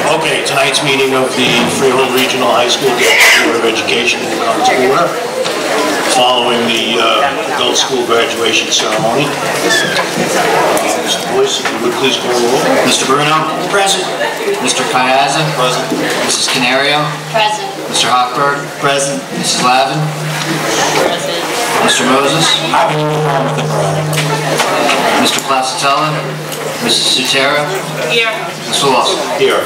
Okay, tonight's meeting of the Frhsd Regional High School Board of Education will come to order following the adult school graduation ceremony. Mr. Boyce, if you would please call the roll. Mr. Bruno? Present. Mr. Kayaza? Present. Mrs. Canario? Present. Mr. Hochberg? Present. Mrs. Lavin? Present. Mr. Moses? Mr. Placitella? Mrs. Sutera? Here. Mr. Lawson? Here.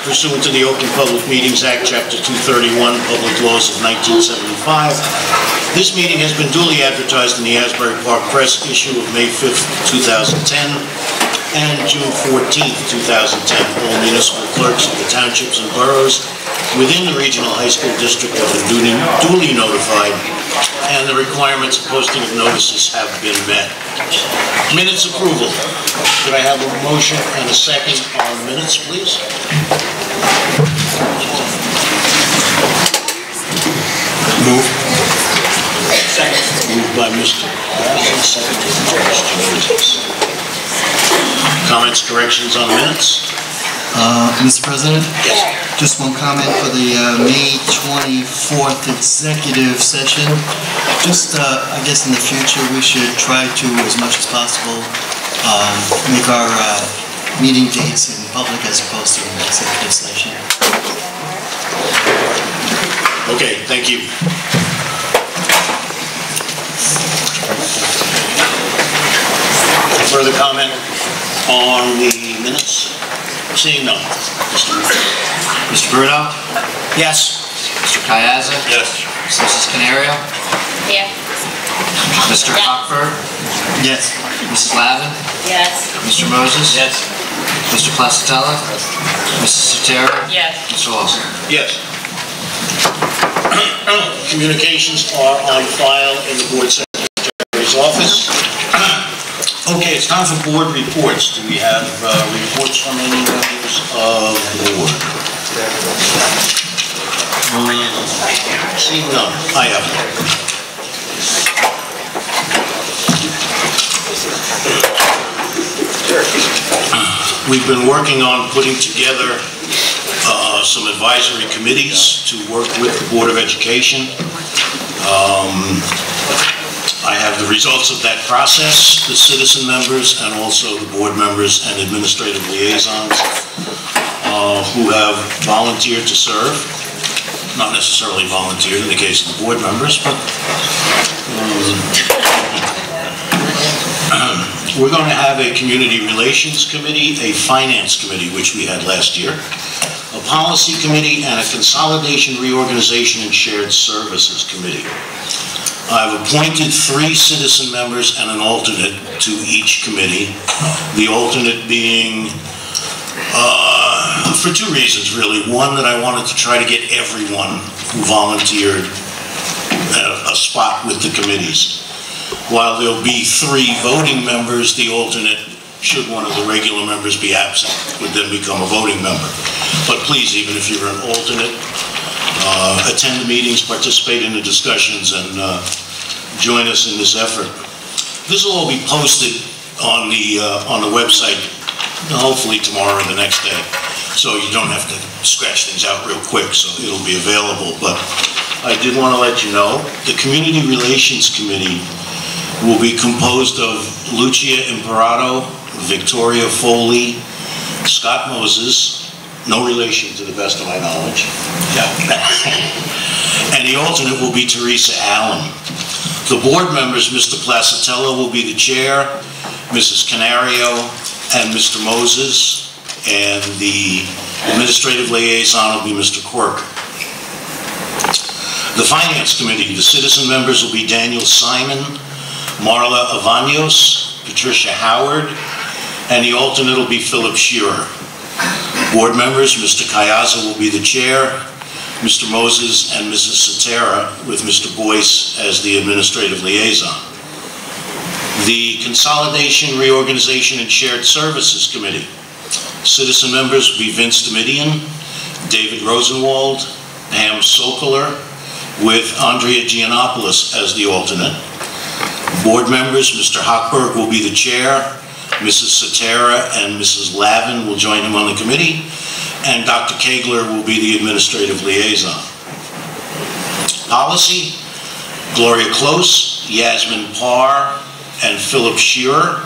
Pursuant to the Open Public Meetings Act, Chapter 231, Public Laws of 1975, this meeting has been duly advertised in the Asbury Park Press issue of May 5th, 2010 and June 14th, 2010. All municipal clerks of the townships and boroughs within the Regional High School District have been duly notified, and the requirements of posting of notices have been met. Minutes approval. Could I have a motion and a second on minutes, please? Move. Second. Moved by Mr. Bassett, second by Mr. Moses. Comments, corrections on minutes? Mr. President? Yes. Just one comment for the May 24th executive session. Just, I guess in the future, we should try to, as much as possible, make our meeting dates in public as opposed to an executive session. Okay, thank you. Further comment on the minutes? Seeing none. Mr. Bruno? Yes. Mr. Kayaza? Yes. Mrs. Canario? Here. Mr. Hochberg? Yes. Mrs. Lavin? Yes. Mr. Moses? Yes. Mr. Placitella? Mrs. Sutera? Yes. Mr. Lawson? Yes. Communications are on file in the board secretary's office. Okay, it's time for board reports. Do we have reports from any members of the board? See, no, I have none. We've been working on putting together some advisory committees to work with the Board of Education. I have the results of that process, the citizen members and also the board members and administrative liaisons who have volunteered to serve. Not necessarily volunteered in the case of the board members, but we're going to have a community relations committee, a finance committee, which we had last year, a policy committee, and a consolidation, reorganization, and shared services committee. I've appointed 3 citizen members and an alternate to each committee. The alternate being, for 2 reasons really. One, that I wanted to try to get everyone who volunteered a spot with the committees. While there'll be 3 voting members, the alternate, should one of the regular members be absent, would then become a voting member. But please, even if you're an alternate, attend the meetings, participate in the discussions, and join us in this effort. This will all be posted on the website, hopefully tomorrow or the next day, so you don't have to scratch things out real quick, so it'll be available. But I did want to let you know, the Community Relations Committee will be composed of Lucia Imperato, Victoria Foley, Scott Moses, no relation to the best of my knowledge. Yeah. And the alternate will be Teresa Allen. The board members, Mr. Placitella will be the chair, Mrs. Canario, and Mr. Moses, and the administrative liaison will be Mr. Quirk. The finance committee, the citizen members will be Daniel Simon, Marla Avanos, Patricia Howard, and the alternate will be Philip Shearer. Board members, Mr. Kayaza will be the chair, Mr. Moses and Mrs. Sutera, with Mr. Boyce as the administrative liaison. The Consolidation, Reorganization, and Shared Services Committee. Citizen members will be Vince Domitian, David Rosenwald, Pam Sokoler, with Andrea Giannopoulos as the alternate. Board members, Mr. Hochberg will be the chair, Mrs. Satara and Mrs. Lavin will join him on the committee, and Dr. Kegler will be the administrative liaison. Policy, Gloria Close, Yasmin Parr, and Philip Shearer,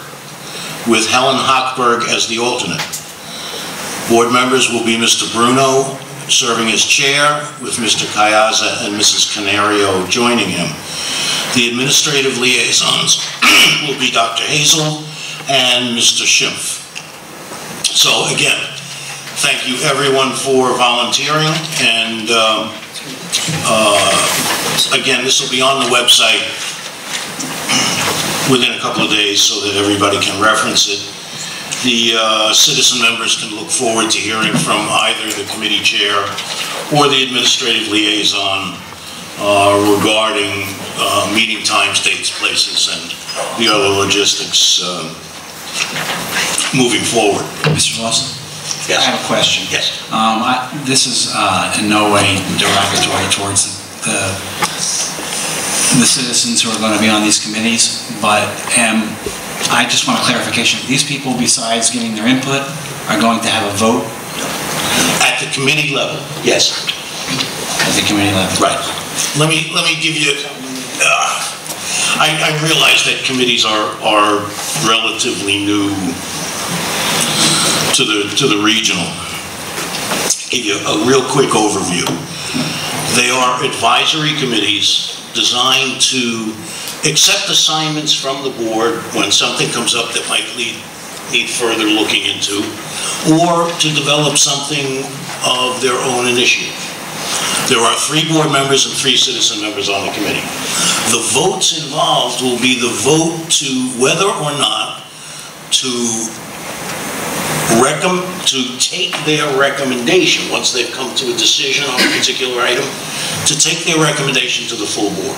with Helen Hochberg as the alternate. Board members will be Mr. Bruno serving as chair, with Mr. Kayaza and Mrs. Canario joining him. The administrative liaisons will be Dr. Hazel and Mr. Schimpf. So again, thank you everyone for volunteering, and again, this will be on the website within a couple of days so that everybody can reference it. The citizen members can look forward to hearing from either the committee chair or the administrative liaison regarding meeting times, dates, places, and the other logistics moving forward. Mr. Lawson? Yes. I have a question. Yes. This is in no way derogatory towards the citizens who are going to be on these committees, but I just want a clarification. These people, besides giving their input, are going to have a vote? At the committee level, yes. At the committee level? Right. Let me give you, I realize that committees are relatively new to the regional. Give you a real quick overview. They are advisory committees designed to accept assignments from the board when something comes up that might need further looking into, or to develop something of their own initiative. There are 3 board members and 3 citizen members on the committee. The votes involved will be the vote to whether or not to take their recommendation, once they've come to a decision on a particular item, to take their recommendation to the full board.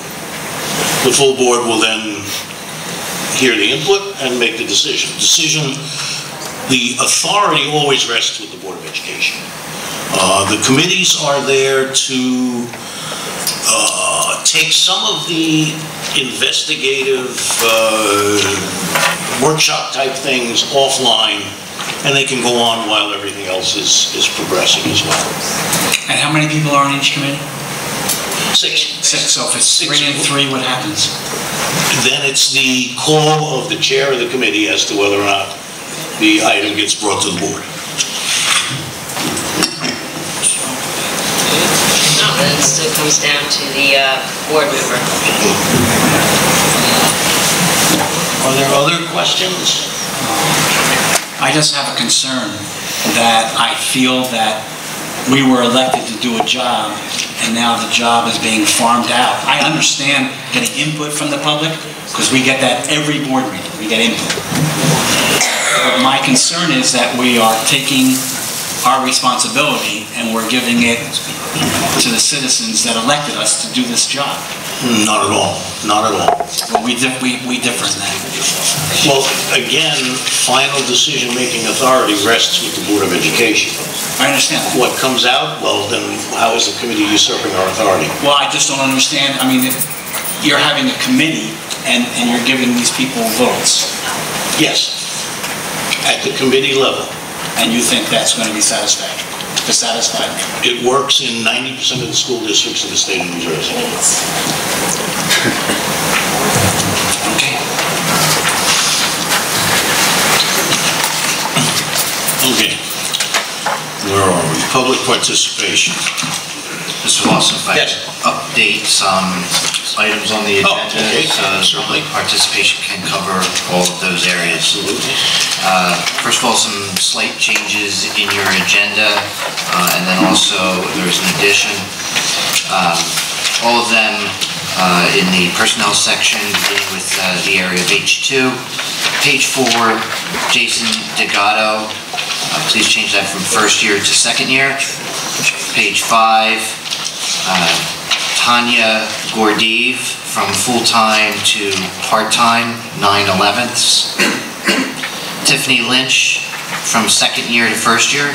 The full board will then hear the input and make the decision. The authority always rests with the Board of Education. The committees are there to take some of the investigative workshop type things offline, and they can go on while everything else is progressing as well. And how many people are on each committee? 6. 6. So if it's 3 and 3, what happens? Then it's the call of the chair of the committee as to whether or not the item gets brought to the board. No, then it still comes down to the board member. Are there other questions? I just have a concern that I feel that we were elected to do a job, and now the job is being farmed out. I understand getting input from the public, because we get that every board meeting, we get input. But my concern is that we are taking our responsibility and we're giving it to the citizens that elected us to do this job. Not at all. Not at all. Well, we differ in that. Well, again, final decision-making authority rests with the Board of Education. I understand that. What comes out, well, then how is the committee usurping our authority? Well, I just don't understand. I mean, you're having a committee and you're giving these people votes. Yes, at the committee level. And you think that's going to be satisfactory? To satisfy me? It works in 90% of the school districts in the state of New Jersey. Okay. Okay. Where are we? Public participation. Mr. Lawson, if I Yes. could update some items on the Oh, agenda, okay. so public participation can cover all of those areas. Absolutely. First of all, some slight changes in your agenda, and then also there's an addition. All of them in the personnel section, beginning with the area of H2. Page 4, Jason Degato, please change that from first year to second year. Page 5, Tanya Gordeev, from full-time to part-time, 9/11ths. Tiffany Lynch, from second year to first year.